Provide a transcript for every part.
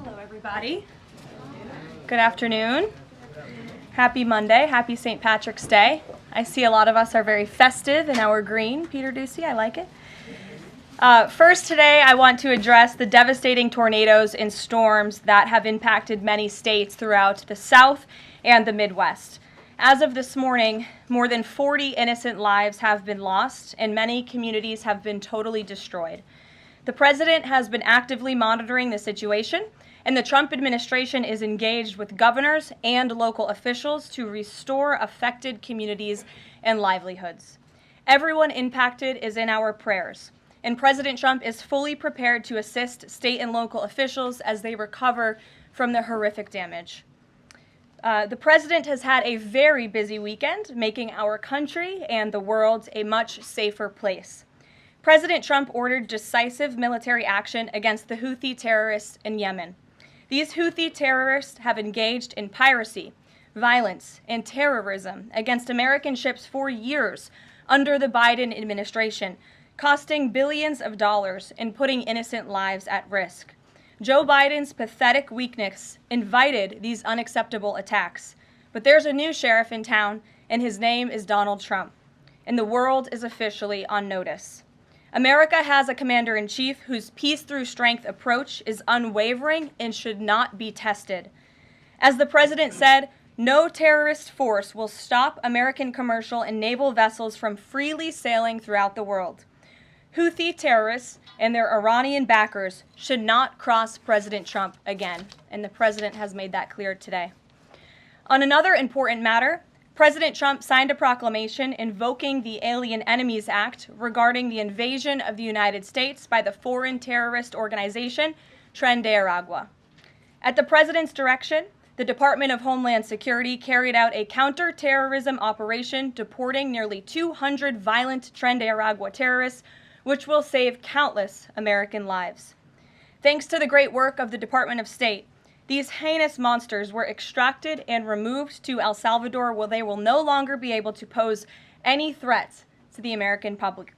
Hello, everybody. Good afternoon. Happy Monday. Happy St. Patrick's Day. I see a lot of us are very festive in our green. Peter Ducey, I like it. First today, I want to address the devastating tornadoes and storms that have impacted many states throughout the South and the Midwest. As of this morning, more than 40 innocent lives have been lost, and many communities have been totally destroyed. The president has been actively monitoring the situation, and the Trump administration is engaged with governors and local officials to restore affected communities and livelihoods. Everyone impacted is in our prayers, and President Trump is fully prepared to assist state and local officials as they recover from the horrific damage. The president has had a very busy weekend, making our country and the world a much safer place. President Trump ordered decisive military action against the Houthi terrorists in Yemen. These Houthi terrorists have engaged in piracy, violence, and terrorism against American ships for years under the Biden administration, costing billions of dollars and putting innocent lives at risk. Joe Biden's pathetic weakness invited these unacceptable attacks. But there's a new sheriff in town, and his name is Donald Trump. And the world is officially on notice. America has a commander-in-chief whose peace-through-strength approach is unwavering and should not be tested. As the president said, no terrorist force will stop American commercial and naval vessels from freely sailing throughout the world. Houthi terrorists and their Iranian backers should not cross President Trump again, and the president has made that clear today. On another important matter, President Trump signed a proclamation invoking the Alien Enemies Act regarding the invasion of the United States by the foreign terrorist organization Tren de Aragua. At the president's direction, the Department of Homeland Security carried out a counter-terrorism operation deporting nearly 200 violent Tren de Aragua terrorists, which will save countless American lives. Thanks to the great work of the Department of State, these heinous monsters were extracted and removed to El Salvador, where they will no longer be able to pose any threats to the American public.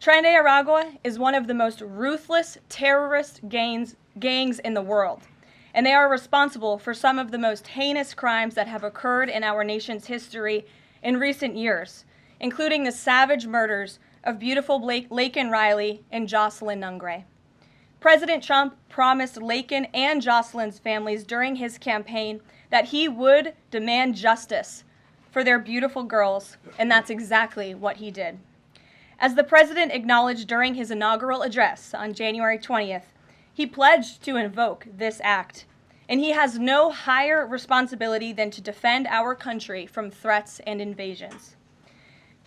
Tren de Aragua is one of the most ruthless terrorist gangs in the world, and they are responsible for some of the most heinous crimes that have occurred in our nation's history in recent years, including the savage murders of beautiful Laken Riley and Jocelyn Nungray. President Trump promised Laken and Jocelyn's families during his campaign that he would demand justice for their beautiful girls, and that's exactly what he did. As the president acknowledged during his inaugural address on January 20th, he pledged to invoke this act, and he has no higher responsibility than to defend our country from threats and invasions.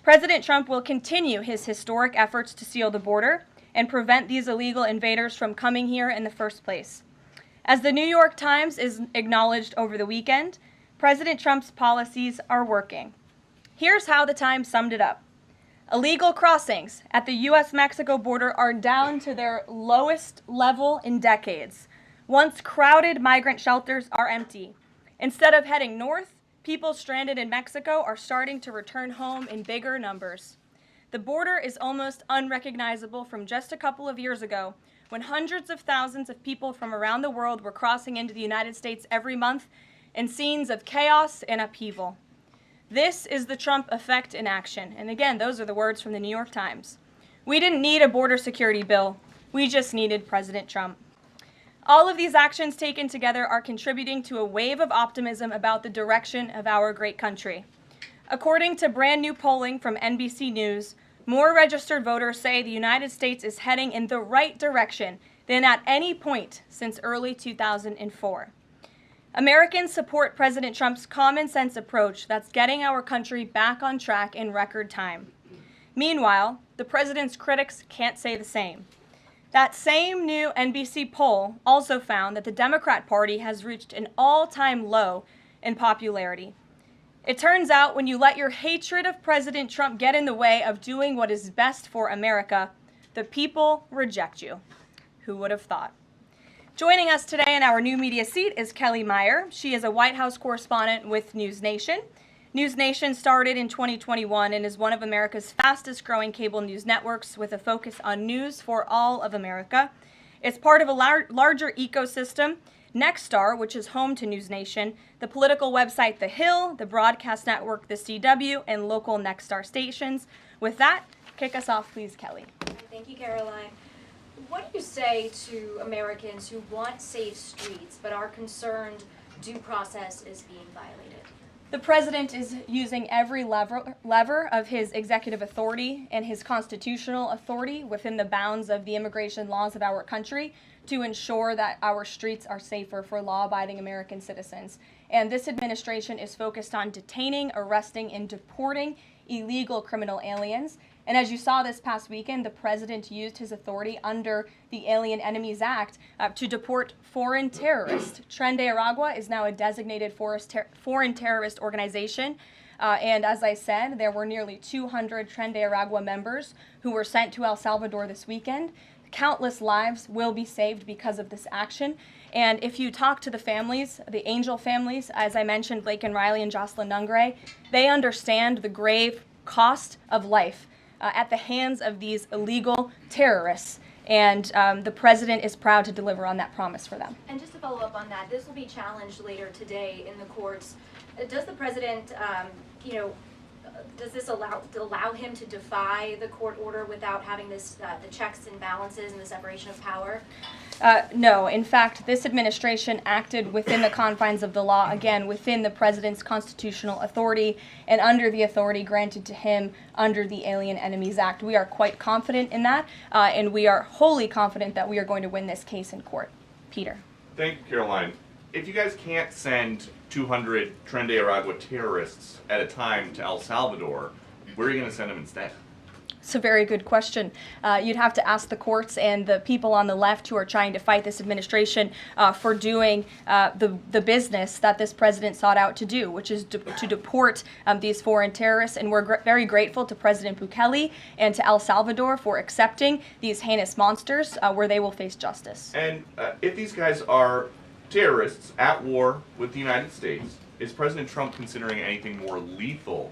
President Trump will continue his historic efforts to seal the border and prevent these illegal invaders from coming here in the first place. As the New York Times is acknowledged over the weekend, President Trump's policies are working. Here's how the Times summed it up. Illegal crossings at the U.S.-Mexico border are down to their lowest level in decades. Once crowded migrant shelters are empty. Instead of heading north, people stranded in Mexico are starting to return home in bigger numbers. The border is almost unrecognizable from just a couple of years ago, when hundreds of thousands of people from around the world were crossing into the United States every month in scenes of chaos and upheaval. This is the Trump effect in action. And again, those are the words from the New York Times. We didn't need a border security bill. We just needed President Trump. All of these actions taken together are contributing to a wave of optimism about the direction of our great country. According to brand new polling from NBC News, more registered voters say the United States is heading in the right direction than at any point since early 2004. Americans support President Trump's common sense approach that's getting our country back on track in record time. Meanwhile, the president's critics can't say the same. That same new NBC poll also found that the Democrat Party has reached an all-time low in popularity. It turns out when you let your hatred of President Trump get in the way of doing what is best for America, the people reject you. Who would have thought? Joining us today in our new media seat is Kelly Meyer. She is a White House correspondent with News Nation. News Nation started in 2021 and is one of America's fastest growing cable news networks with a focus on news for all of America. It's part of a larger ecosystem. Nexstar, which is home to News Nation, the political website The Hill, the broadcast network The CW, and local Nexstar stations. With that, kick us off, please, Kelly. Thank you, Karoline. What do you say to Americans who want safe streets but are concerned due process is being violated? The president is using every lever of his executive authority and his constitutional authority within the bounds of the immigration laws of our country to ensure that our streets are safer for law-abiding American citizens. And this administration is focused on detaining, arresting, and deporting illegal criminal aliens. And as you saw this past weekend, the president used his authority under the Alien Enemies Act to deport foreign terrorists. Tren de Aragua is now a designated foreign terrorist organization. And as I said, there were nearly 200 Tren de Aragua members who were sent to El Salvador this weekend. Countless lives will be saved because of this action. And if you talk to the families, the Angel families, as I mentioned, Laken Riley and Jocelyn Nungray, they understand the grave cost of life at the hands of these illegal terrorists. And the president is proud to deliver on that promise for them. And just to follow up on that, this will be challenged later today in the courts. Does the president, does this allow him to defy the court order without having this the checks and balances and the separation of power? No. In fact, this administration acted within the confines of the law, again, within the president's constitutional authority and under the authority granted to him under the Alien Enemies Act. We are quite confident in that, and we are wholly confident that we are going to win this case in court. Peter. Thank you, Caroline. If you guys can't send 200 Tren de Aragua terrorists at a time to El Salvador, where are you going to send them instead? It's a very good question. You'd have to ask the courts and the people on the left who are trying to fight this administration for doing the business that this president sought out to do, which is to deport these foreign terrorists. And we're very grateful to President Bukele and to El Salvador for accepting these heinous monsters where they will face justice. And if these guys are terrorists at war with the United States, is President Trump considering anything more lethal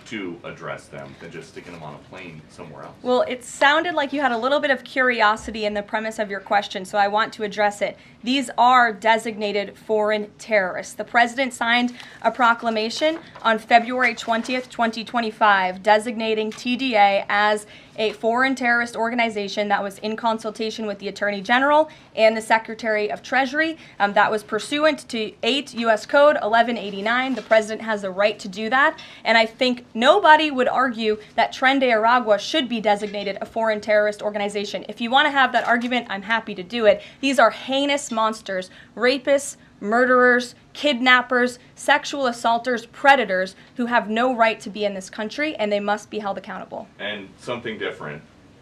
to address them than just sticking them on a plane somewhere else? Well, it sounded like you had a little bit of curiosity in the premise of your question, so I want to address it. These are designated foreign terrorists. The president signed a proclamation on February 20th, 2025, designating TDA as a foreign terrorist organization that was in consultation with the Attorney General and the Secretary of Treasury. That was pursuant to 8 U.S. Code 1189. The president has the right to do that, and I think nobody would argue that Tren de Aragua should be designated a foreign terrorist organization. If you want to have that argument, I'm happy to do it. These are heinous monsters, rapists, murderers, kidnappers, sexual assaulters, predators who have no right to be in this country, and they must be held accountable. And something different.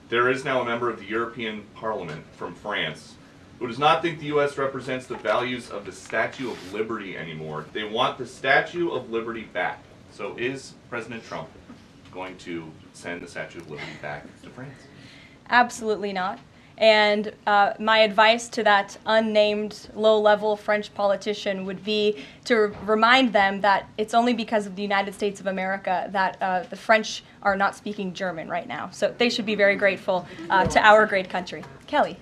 There is now a member of the European Parliament from France who does not think the U.S. represents the values of the Statue of Liberty anymore. They want the Statue of Liberty back. So is President Trump going to send the Statue of Liberty back to France? Absolutely not. And my advice to that unnamed low-level French politician would be to remind them that it's only because of the United States of America that the French are not speaking German right now. So they should be very grateful to our great country. Kelly.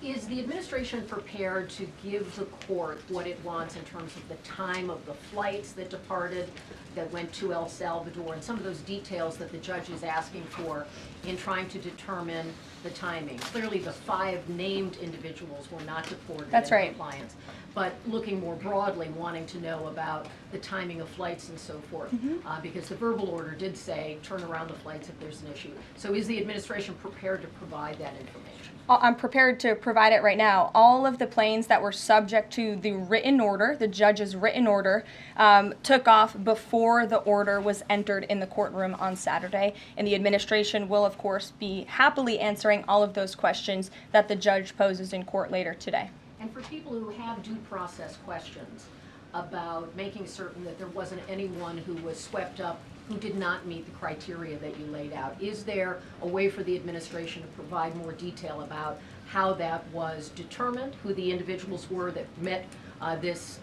Is the administration prepared to give the court what it wants in terms of the time of the flights that departed, that went to El Salvador, and some of those details that the judge is asking for in trying to determine the timing? Clearly, the 5 named individuals were not deported. That's right. In compliance. But looking more broadly, wanting to know about the timing of flights and so forth, because the verbal order did say turn around the flights if there's an issue. So is the administration prepared to provide that information? I'm prepared to provide it right now. All of the planes that were subject to the written order, the judge's written order, took off before the order was entered in the courtroom on Saturday. And the administration will, of course, be happily answering all of those questions that the judge poses in court later today. And for people who have due process questions about making certain that there wasn't anyone who was swept up who did not meet the criteria that you laid out, is there a way for the administration to provide more detail about how that was determined, who the individuals were that met this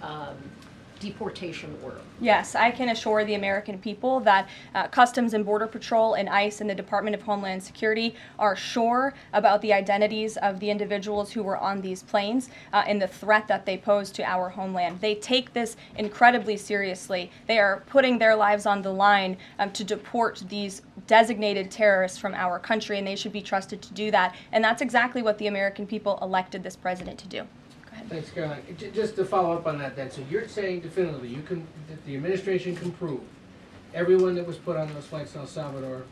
deportation order? Yes, I can assure the American people that Customs and Border Patrol and ICE and the Department of Homeland Security are sure about the identities of the individuals who were on these planes and the threat that they pose to our homeland. They take this incredibly seriously. They are putting their lives on the line to deport these designated terrorists from our country, and they should be trusted to do that. And that's exactly what the American people elected this president to do. Thanks, Caroline. Just to follow up on that, then, so you're saying definitively that the administration can prove everyone that was put on those flights in El Salvador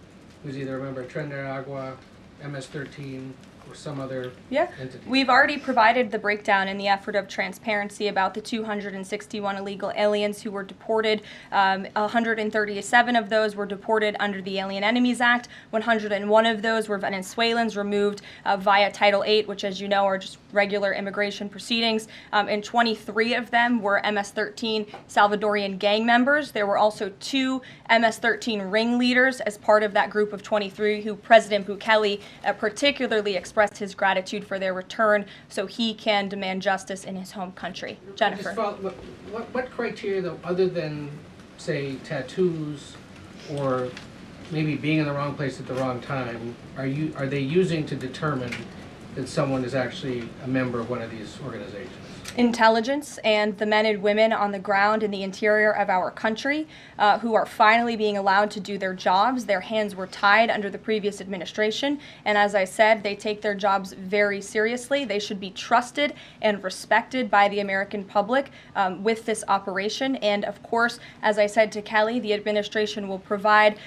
was either a member of Tren de Agua, MS-13, or some other entity? We've already provided the breakdown in the effort of transparency about the 261 illegal aliens who were deported. 137 of those were deported under the Alien Enemies Act. 101 of those were Venezuelans removed via Title VIII, which, as you know, are just regular immigration proceedings. And 23 of them were MS-13 Salvadorian gang members. There were also 2 MS-13 ringleaders as part of that group of 23 who President Bukele particularly expressed his gratitude for their return so he can demand justice in his home country. Jennifer. What criteria, though, other than, say, tattoos or maybe being in the wrong place at the wrong time, are they using to determine that someone is actually a member of one of these organizations? Intelligence and the men and women on the ground in the interior of our country who are finally being allowed to do their jobs. Their hands were tied under the previous administration, and as I said, they take their jobs very seriously. They should be trusted and respected by the American public with this operation. And of course, as I said to Kelly, the administration will provide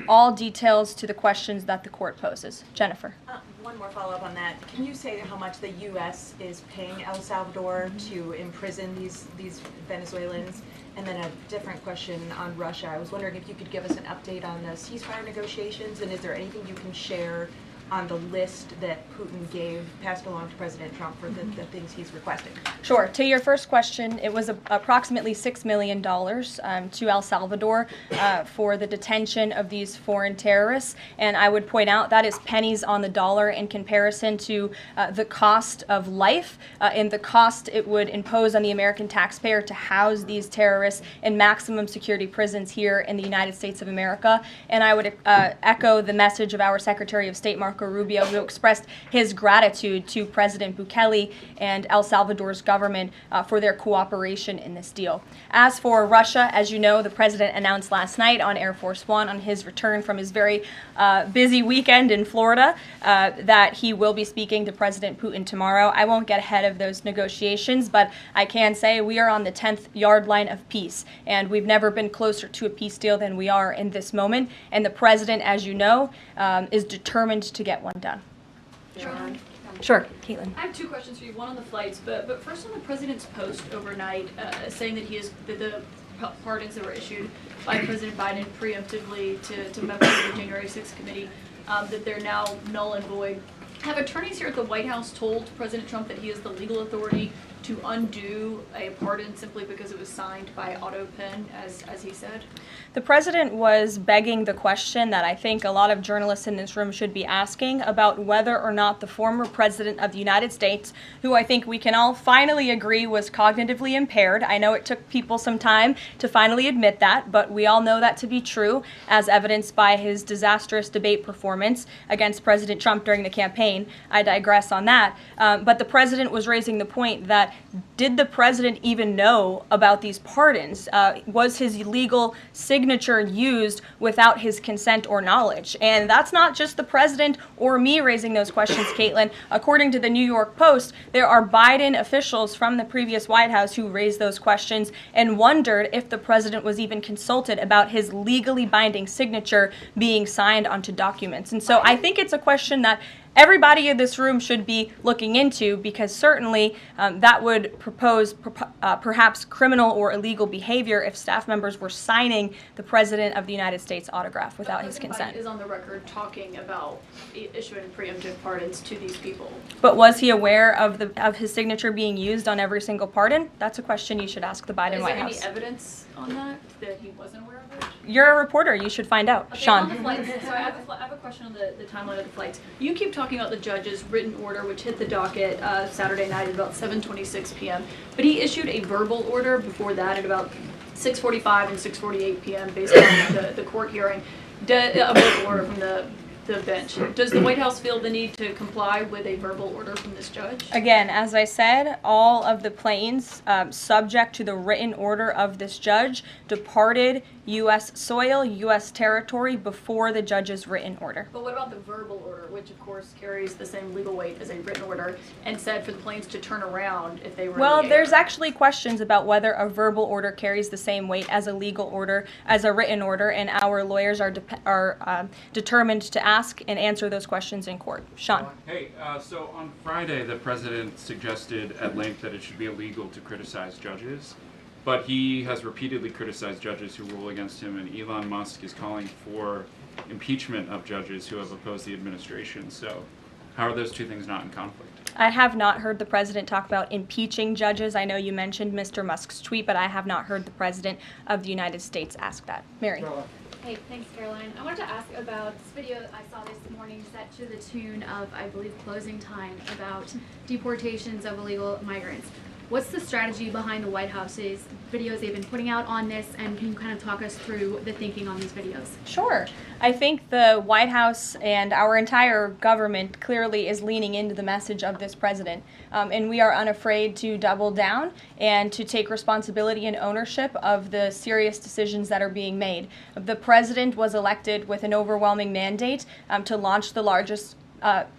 all details to the questions that the court poses. Jennifer. One more follow-up on that. Can you say how much the U.S. is paying El Salvador to imprison these Venezuelans? And then a different question on Russia. I was wondering if you could give us an update on the ceasefire negotiations, and is there anything you can share on the list that Putin passed along to President Trump for the things he's requesting? Sure. To your first question, it was approximately $6 million to El Salvador for the detention of these foreign terrorists. And I would point out that is pennies on the dollar in comparison to the cost of life and the cost it would impose on the American taxpayer to house these terrorists in maximum security prisons here in the United States of America. And I would echo the message of our Secretary of State, Marco Rubio, who expressed his gratitude to President Bukele and El Salvador's government for their cooperation in this deal. As for Russia, as you know, the president announced last night on Air Force One on his return from his very busy weekend in Florida that he will be speaking to President Putin tomorrow. I won't get ahead of those negotiations, but I can say we are on the 10th yard line of peace, and we've never been closer to a peace deal than we are in this moment. And the president, as you know, is determined to get one done. Sure, Caitlin. I have 2 questions for you. One on the flights, but first on the president's post overnight, saying that the pardons that were issued by President Biden preemptively to members of the January 6th committee, that they're now null and void. Have attorneys here at the White House told President Trump that he has the legal authority to undo a pardon simply because it was signed by auto pen, as he said? The president was begging the question that I think a lot of journalists in this room should be asking about whether or not the former president of the United States, who I think we can all finally agree was cognitively impaired. I know it took people some time to finally admit that, but we all know that to be true, as evidenced by his disastrous debate performance against President Trump during the campaign. I digress on that. But the president was raising the point that did the president even know about these pardons? Was his legal signature used without his consent or knowledge? And that's not just the president or me raising those questions, Caitlin. According to the New York Post, there are Biden officials from the previous White House who raised those questions and wondered if the president was even consulted about his legally binding signature being signed onto documents. And so I think it's a question that everybody in this room should be looking into, because certainly that would propose perhaps criminal or illegal behavior if staff members were signing the President of the United States autograph without his consent. Biden is on the record talking about issuing preemptive pardons to these people. But was he aware of his signature being used on every single pardon? That's a question you should ask the Biden White House. Is there any evidence on that he wasn't aware of it? You're a reporter. You should find out. Okay, Sean. on the flights, so I have a question on the timeline of the flights. You keep talking about the judge's written order, which hit the docket Saturday night at about 7:26 p.m., but he issued a verbal order before that at about 6:45 and 6:48 p.m. based on the court hearing, a verbal order from the bench. Does the White House feel the need to comply with a verbal order from this judge? Again, as I said, all of the planes subject to the written order of this judge departed U.S. soil, U.S. territory before the judge's written order. But what about the verbal order, which of course carries the same legal weight as a written order, and said for the planes to turn around if they were Well, in the air? there's actually questions about whether a verbal order carries the same weight as a legal order, as a written order, and our lawyers are determined to ask and answer those questions in court. Sean. Hey, so on Friday, the president suggested at length that it should be illegal to criticize judges, but he has repeatedly criticized judges who rule against him, and Elon Musk is calling for impeachment of judges who have opposed the administration. So how are those two things not in conflict? I have not heard the president talk about impeaching judges. I know you mentioned Mr. Musk's tweet, but I have not heard the president of the United States ask that. Mary. Hey, thanks, Caroline. I wanted to ask about this video I saw this morning set to the tune of, I believe, Closing Time, about deportations of illegal migrants. What's the strategy behind the White House's videos they've been putting out on this, and can you kind of talk us through the thinking on these videos? Sure. I think the White House and our entire government clearly is leaning into the message of this president. And we are unafraid to double down and to take responsibility and ownership of the serious decisions that are being made. The president was elected with an overwhelming mandate to launch the largest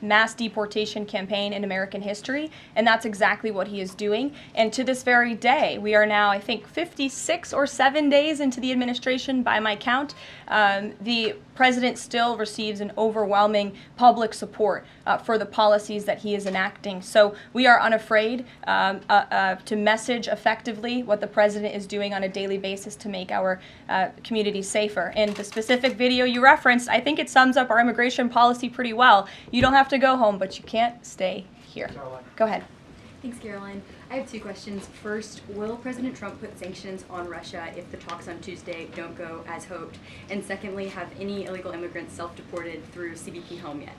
mass deportation campaign in American history, and that's exactly what he is doing. And to this very day, we are now, I think, 56 or 7 days into the administration by my count. The president still receives an overwhelming public support for the policies that he is enacting. So we are unafraid to message effectively what the president is doing on a daily basis to make our community safer. And the specific video you referenced, I think it sums up our immigration policy pretty well. You don't have to go home, but you can't stay here. Go ahead. Thanks, Caroline. I have two questions. First, will President Trump put sanctions on Russia if the talks on Tuesday don't go as hoped? And secondly, have any illegal immigrants self-deported through CBP home yet?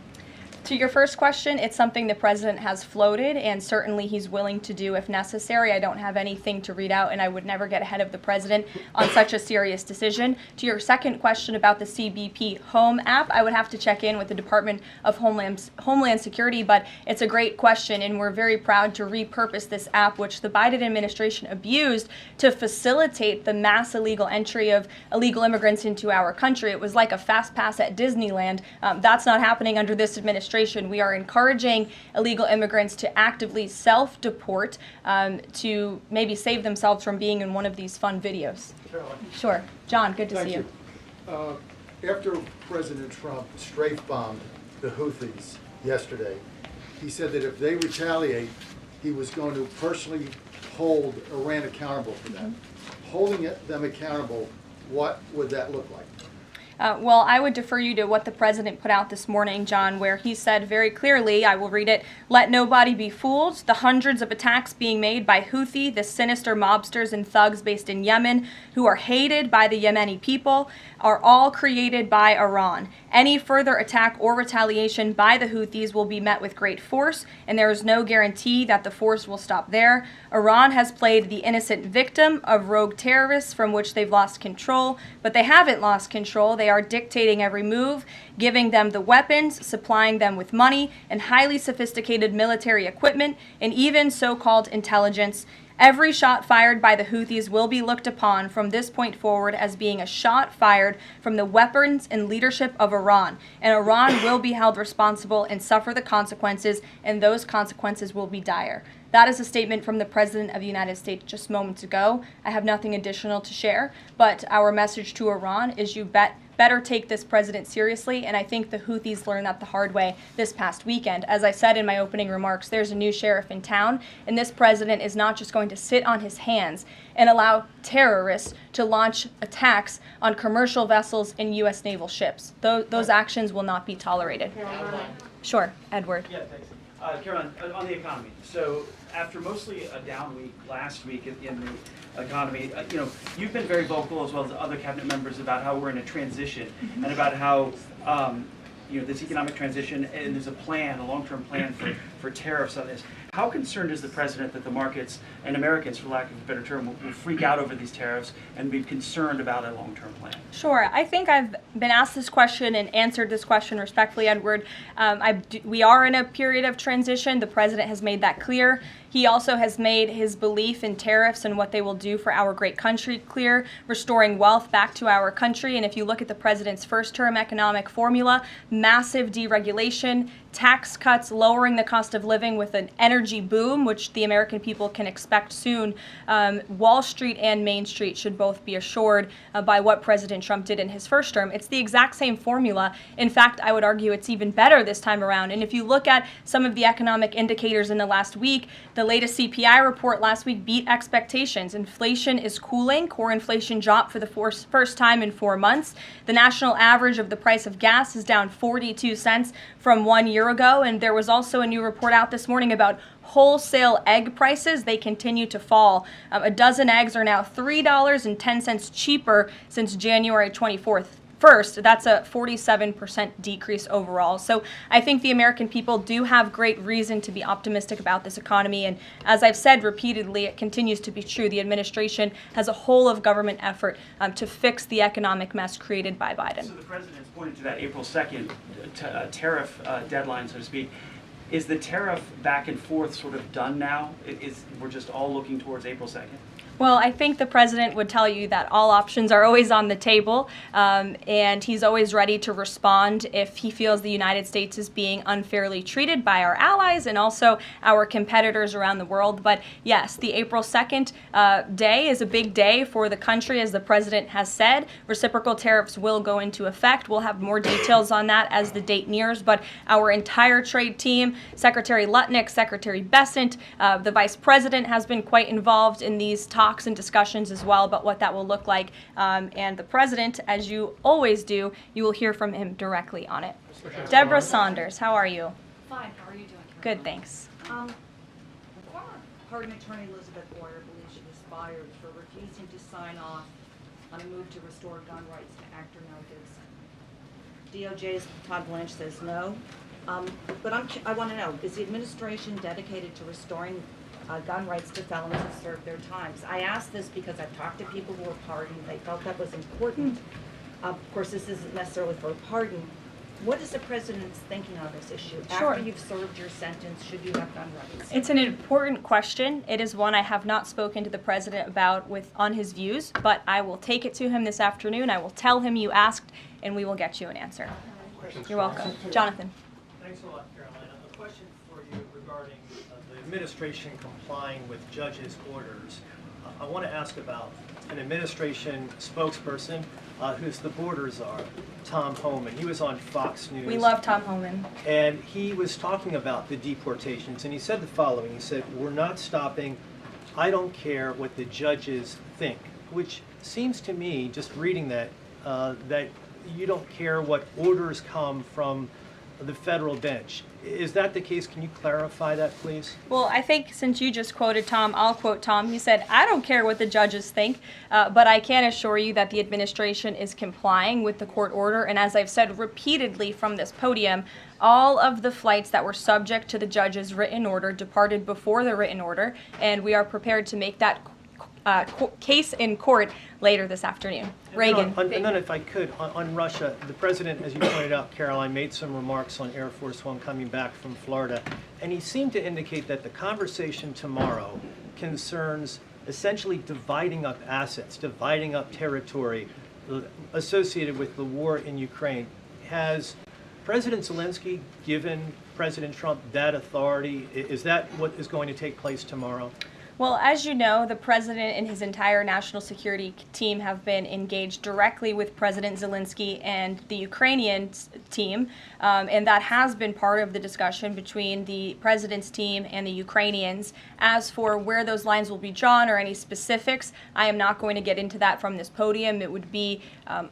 To your first question, it's something the president has floated, and certainly he's willing to do if necessary. I don't have anything to read out, and I would never get ahead of the president on such a serious decision. To your second question about the CBP Home app, I would have to check in with the Department of Homeland Security, but it's a great question, and we're very proud to repurpose this app, which the Biden administration abused to facilitate the mass illegal entry of illegal immigrants into our country. It was like a fast pass at Disneyland. That's not happening under this administration. We are encouraging illegal immigrants to actively self-deport to maybe save themselves from being in one of these fun videos. Caroline. Sure. John, good to see you. After President Trump strafe-bombed the Houthis yesterday, he said that if they retaliate, he was going to personally hold Iran accountable for that. Holding them accountable, what would that look like? Well, I would defer you to what the president put out this morning, John, where he said very clearly, I will read it, "Let nobody be fooled. The hundreds of attacks being made by Houthi, the sinister mobsters and thugs based in Yemen, who are hated by the Yemeni people, are all created by Iran. Any further attack or retaliation by the Houthis will be met with great force, and there is no guarantee that the force will stop there. Iran has played the innocent victim of rogue terrorists from which they've lost control, but they haven't lost control. They are dictating every move, giving them the weapons, supplying them with money and highly sophisticated military equipment, and even so-called intelligence. Every shot fired by the Houthis will be looked upon from this point forward as being a shot fired from the weapons and leadership of Iran. And Iran will be held responsible and suffer the consequences, and those consequences will be dire." That is a statement from the President of the United States just moments ago. I have nothing additional to share, but our message to Iran is you better take this president seriously, and I think the Houthis learned that the hard way this past weekend. As I said in my opening remarks, there's a new sheriff in town, and this president is not just going to sit on his hands and allow terrorists to launch attacks on commercial vessels and U.S. naval ships. Those actions will not be tolerated. Sure, Edward. Yeah, thanks. Caroline, on the economy. So after mostly a down week last week in the economy, you've been very vocal as well as other cabinet members about how we're in a transition and about how this economic transition, and there's a plan, a long-term plan for tariffs on this. How concerned is the president that the markets and Americans, for lack of a better term, will freak out over these tariffs and be concerned about a long-term plan? Sure. I think I've been asked this question and answered this question respectfully, Edward. We are in a period of transition. The president has made that clear. He also has made his belief in tariffs and what they will do for our great country clear, restoring wealth back to our country. And if you look at the president's first-term economic formula, massive deregulation, tax cuts, lowering the cost of living with an energy boom, which the American people can expect soon. Wall Street and Main Street should both be assured by what President Trump did in his first term. It's the exact same formula. In fact, I would argue it's even better this time around. And if you look at some of the economic indicators in the last week, the latest CPI report last week beat expectations. Inflation is cooling. Core inflation dropped for the first time in 4 months. The national average of the price of gas is down 42 cents from 1 year ago. And there was also a new report out this morning about wholesale egg prices. They continue to fall. A dozen eggs are now $3.10 cheaper since January 24th. First, that's a 47% decrease overall. So I think the American people do have great reason to be optimistic about this economy. And as I've said repeatedly, it continues to be true. The administration has a whole of government effort to fix the economic mess created by Biden. So the president's pointed to that April 2nd tariff deadline, so to speak. Is the tariff back and forth sort of done now? We're just all looking towards April 2nd? Well, I think the president would tell you that all options are always on the table, and he's always ready to respond if he feels the United States is being unfairly treated by our allies and also our competitors around the world. But yes, the April 2nd day is a big day for the country, as the president has said. Reciprocal tariffs will go into effect. We'll have more details on that as the date nears, but our entire trade team, Secretary Lutnick, Secretary Bessent, the vice president has been quite involved in these talks and discussions as well about what that will look like. And the president, as you always do, you will hear from him directly on it. Deborah Saunders, how are you? Fine. How are you doing? Good, thanks. Former Pardon Attorney Elizabeth Boyer believes she was fired for refusing to sign off on a move to restore gun rights to actor Mel Gibson. DOJ's Todd Blanche says no. But I want to know, is the administration dedicated to restoring gun rights to felons who served their times? I ask this because I've talked to people who were pardoned. They felt that was important. Of course, this isn't necessarily for a pardon. What is the president's thinking on this issue? Sure. After you've served your sentence, should you have gun rights? It's an important question. It is one I have not spoken to the president about on his views, but I will take it to him this afternoon. I will tell him you asked, and we will get you an answer. You're welcome. Jonathan. Thanks a lot, Carolina. A question for you regarding the administration complying with judges' orders. I want to ask about an administration spokesperson who's the border czar, Tom Homan. He was on Fox News. We love Tom Homan. And he was talking about the deportations, and he said the following. He said, "We're not stopping. I don't care what the judges think," which seems to me, just reading that, that you don't care what orders come from the federal bench. Is that the case? Can you clarify that, please? Well, I think since you just quoted Tom, I'll quote Tom. He said, "I don't care what the judges think, but I can assure you that the administration is complying with the court order." And as I've said repeatedly from this podium, all of the flights that were subject to the judge's written order departed before the written order, and we are prepared to make that case in court later this afternoon. Reagan. And then if I could, on Russia, the president, as you pointed out, Caroline, made some remarks on Air Force One coming back from Florida, and he seemed to indicate that the conversation tomorrow concerns essentially dividing up assets, dividing up territory associated with the war in Ukraine. Has President Zelensky given President Trump that authority? Is that what is going to take place tomorrow? Well, as you know, the president and his entire national security team have been engaged directly with President Zelensky and the Ukrainian team, and that has been part of the discussion between the president's team and the Ukrainians. As for where those lines will be drawn or any specifics, I am not going to get into that from this podium. It would be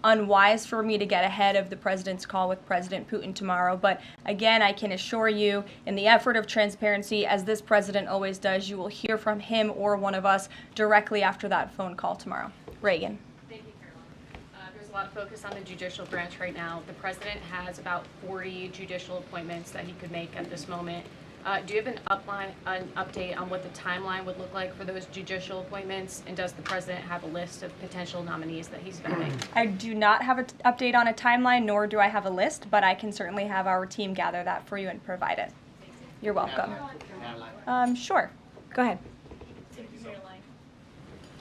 unwise for me to get ahead of the president's call with President Putin tomorrow. But again, I can assure you, in the effort of transparency, as this president always does, you will hear from him or one of us directly after that phone call tomorrow. Reagan. Thank you, Caroline. There's a lot of focus on the judicial branch right now. The president has about 40 judicial appointments that he could make at this moment. Do you have an update on what the timeline would look like for those judicial appointments? And does the president have a list of potential nominees that he's vetting? I do not have an update on a timeline, nor do I have a list, but I can certainly have our team gather that for you and provide it. You're welcome. Sure. Go ahead.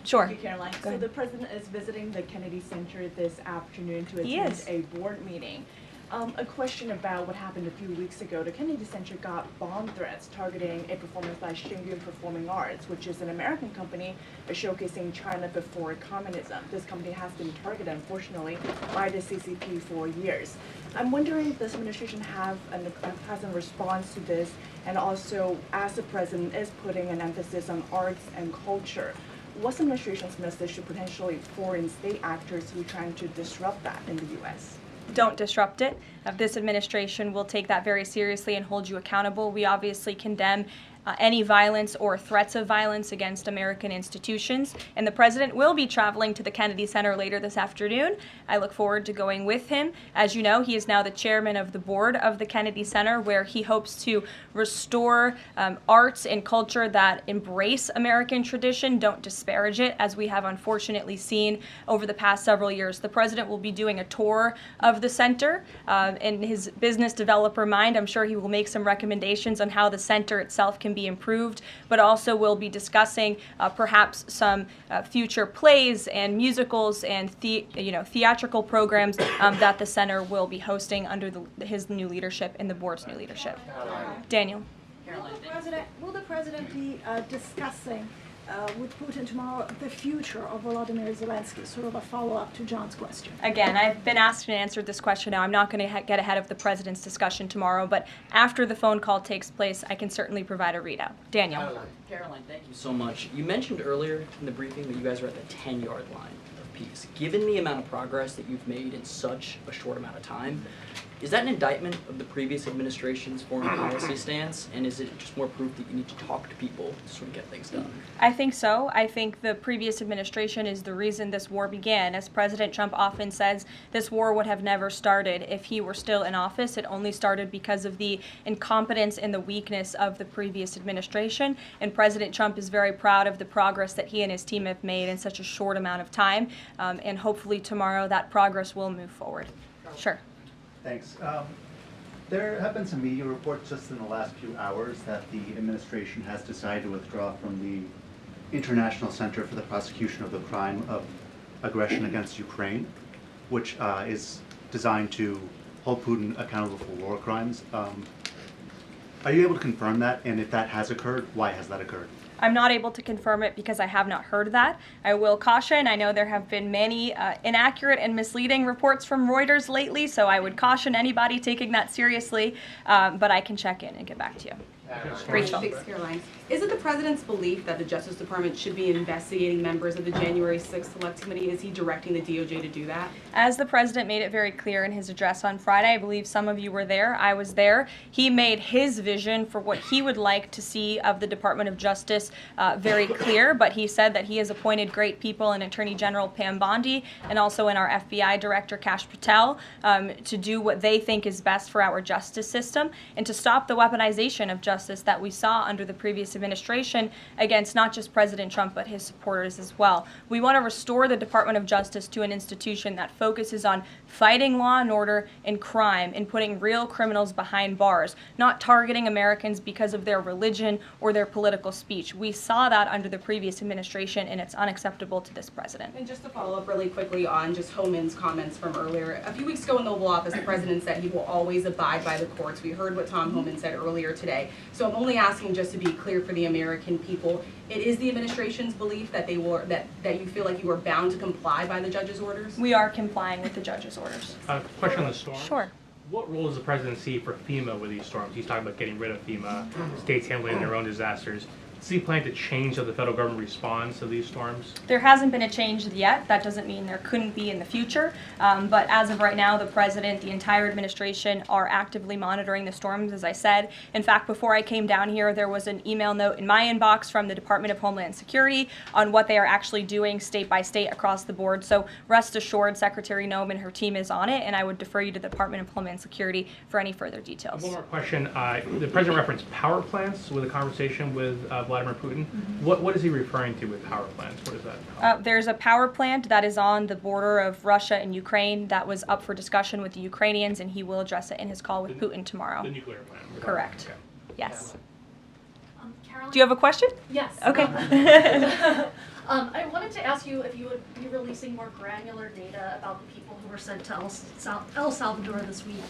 Sure. Thank you, Caroline. Go So ahead. the president is visiting the Kennedy Center this afternoon to He attend is. a board meeting. A question about what happened a few weeks ago. The Kennedy Center got bomb threats targeting a performance by Shingyun Performing Arts, which is an American company showcasing China before communism. This company has been targeted, unfortunately, by the CCP for years. I'm wondering if this administration has a response to this, and also as the president is putting an emphasis on arts and culture, what's the administration's message to potentially foreign state actors who are trying to disrupt that in the U.S.? Don't disrupt it. This administration will take that very seriously and hold you accountable. We obviously condemn any violence or threats of violence against American institutions. And the president will be traveling to the Kennedy Center later this afternoon. I look forward to going with him. As you know, he is now the chairman of the board of the Kennedy Center, where he hopes to restore arts and culture that embrace American tradition, don't disparage it, as we have unfortunately seen over the past several years. The president will be doing a tour of the center. In his business developer mind, I'm sure he will make some recommendations on how the center itself can be improved, but also will be discussing perhaps some future plays and musicals and theatrical programs that the center will be hosting under his new leadership and the board's new leadership. Daniel. Will the president be discussing with Putin tomorrow the future of Vladimir Zelensky? Sort of a follow-up to John's question. Again, I've been asked and answered this question now. I'm not going to get ahead of the president's discussion tomorrow, but after the phone call takes place, I can certainly provide a readout. Daniel. Caroline, thank you so much. You mentioned earlier in the briefing that you guys are at the 10-yard line of peace. Given the amount of progress that you've made in such a short amount of time, is that an indictment of the previous administration's foreign policy stance, and is it just more proof that you need to talk to people to sort of get things done? I think so. I think the previous administration is the reason this war began. As President Trump often says, this war would have never started if he were still in office. It only started because of the incompetence and the weakness of the previous administration, and President Trump is very proud of the progress that he and his team have made in such a short amount of time, and hopefully tomorrow that progress will move forward. Sure. Thanks. There have been some media reports just in the last few hours that the administration has decided to withdraw from the International Center for the Prosecution of the Crime of Aggression against Ukraine, which is designed to hold Putin accountable for war crimes. Are you able to confirm that? And if that has occurred, why has that occurred? I'm not able to confirm it because I have not heard that. I will caution, I know there have been many inaccurate and misleading reports from Reuters lately, so I would caution anybody taking that seriously, but I can check in and get back to you. Rachel. Thanks, Caroline. Is it the president's belief that the Justice Department should be investigating members of the January 6th Select Committee? Is he directing the DOJ to do that? As the president made it very clear in his address on Friday, I believe some of you were there, I was there, he made his vision for what he would like to see of the Department of Justice very clear, but he said that he has appointed great people in Attorney General Pam Bondi and also in our FBI Director Kash Patel to do what they think is best for our justice system and to stop the weaponization of justice that we saw under the previous administration against not just President Trump but his supporters as well. We want to restore the Department of Justice to an institution that focuses on fighting law and order and crime and putting real criminals behind bars, not targeting Americans because of their religion or their political speech. We saw that under the previous administration, and it's unacceptable to this president. And just to follow up really quickly on just Homan's comments from earlier, a few weeks ago in the Oval Office, the president said he will always abide by the courts. We heard what Tom Homan said earlier today. So I'm only asking just to be clear for the American people. It is the administration's belief that they were that you feel like you were bound to comply by the judge's orders? We are complying with the judge's orders. Question on the storm. Sure. What role does the president see for FEMA with these storms? He's talking about getting rid of FEMA, states handling their own disasters. Does he plan to change how the federal government responds to these storms? There hasn't been a change yet. That doesn't mean there couldn't be in the future. But as of right now, the president, the entire administration are actively monitoring the storms, as I said. In fact, before I came down here, there was an email note in my inbox from the Department of Homeland Security on what they are actually doing state by state across the board. So rest assured, Secretary Noem and her team is on it, and I would defer you to the Department of Homeland Security for any further details. One more question. The president referenced power plants with a conversation with Vladimir Putin. What is he referring to with power plants? What is that? There's a power plant that is on the border of Russia and Ukraine that was up for discussion with the Ukrainians, and he will address it in his call with Putin tomorrow. The nuclear plant. Correct. Okay. Yes. Caroline? Do you have a question? Yes. Okay. I wanted to ask you if you would be releasing more granular data about the people who were sent to El Salvador this week.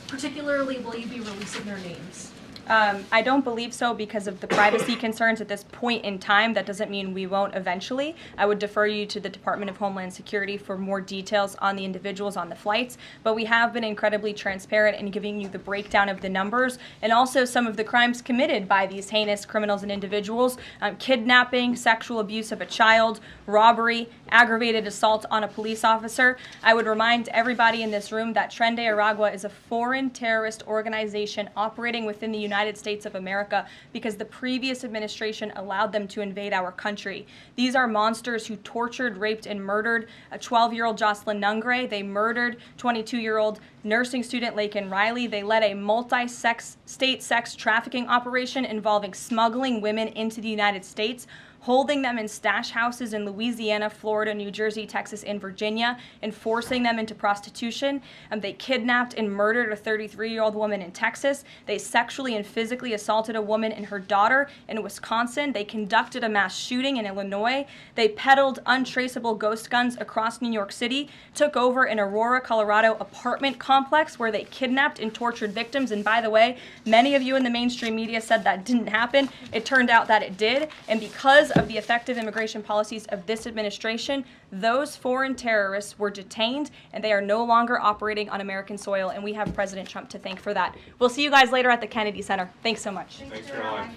Particularly, will you be releasing their names? I don't believe so because of the privacy concerns at this point in time. That doesn't mean we won't eventually. I would defer you to the Department of Homeland Security for more details on the individuals on the flights, but we have been incredibly transparent in giving you the breakdown of the numbers and also some of the crimes committed by these heinous criminals and individuals: kidnapping, sexual abuse of a child, robbery, aggravated assault on a police officer. I would remind everybody in this room that Tren de Aragua is a foreign terrorist organization operating within the United States of America because the previous administration allowed them to invade our country. These are monsters who tortured, raped, and murdered a 12-year-old Jocelyn Nungre. They murdered 22-year-old nursing student Laken Riley. They led a multi-state sex trafficking operation involving smuggling women into the United States, holding them in stash houses in Louisiana, Florida, New Jersey, Texas, and Virginia, and forcing them into prostitution. They kidnapped and murdered a 33-year-old woman in Texas. They sexually and physically assaulted a woman and her daughter in Wisconsin. They conducted a mass shooting in Illinois. They peddled untraceable ghost guns across New York City, took over an Aurora, Colorado apartment complex where they kidnapped and tortured victims. And by the way, many of you in the mainstream media said that didn't happen. It turned out that it did. And because of the effective immigration policies of this administration, those foreign terrorists were detained and they are no longer operating on American soil, and we have President Trump to thank for that. We'll see you guys later at the Kennedy Center. Thanks so much. Thanks, Caroline.